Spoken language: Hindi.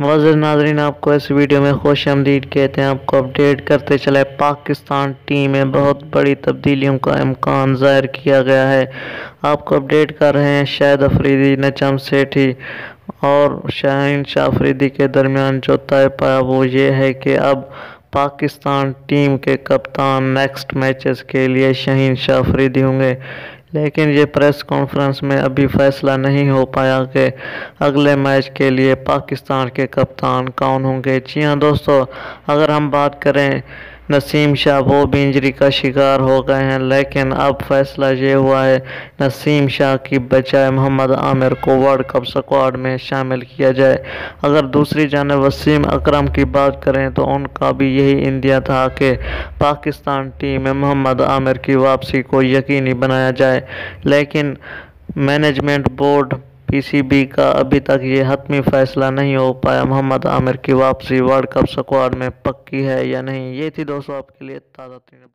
मुअज़्ज़िज़ नाज़रीन, आपको इस वीडियो में खुशामदीद कहते हैं। आपको अपडेट करते चले, पाकिस्तान टीम में बहुत बड़ी तब्दीलियों का इम्कान ज़ाहिर किया गया है। आपको अपडेट कर रहे हैं, शाहिद अफरीदी, नजम सेठी और शाहीन शाह अफरीदी के दरमियान जो तय पाया वो ये है कि अब पाकिस्तान टीम के कप्तान नेक्स्ट मैचेस के लिए शाहीन शाह अफरीदी होंगे। लेकिन ये प्रेस कॉन्फ्रेंस में अभी फैसला नहीं हो पाया कि अगले मैच के लिए पाकिस्तान के कप्तान कौन होंगे। जी हाँ दोस्तों, अगर हम बात करें, नसीम शाह वो भी इंजरी का शिकार हो गए हैं, लेकिन अब फैसला ये हुआ है नसीम शाह की बजाय मोहम्मद आमिर को वर्ल्ड कप स्क्वाड में शामिल किया जाए। अगर दूसरी जानिब वसीम अकरम की बात करें तो उनका भी यही इंदिया था कि पाकिस्तान टीम में मोहम्मद आमिर की वापसी को यकीनी बनाया जाए, लेकिन मैनेजमेंट बोर्ड पीसीबी का अभी तक ये हतमी फैसला नहीं हो पाया मोहम्मद आमिर की वापसी वर्ल्ड कप स्क्वाड में पक्की है या नहीं। ये थी दोस्तों आपके लिए ताज़ा तरीन।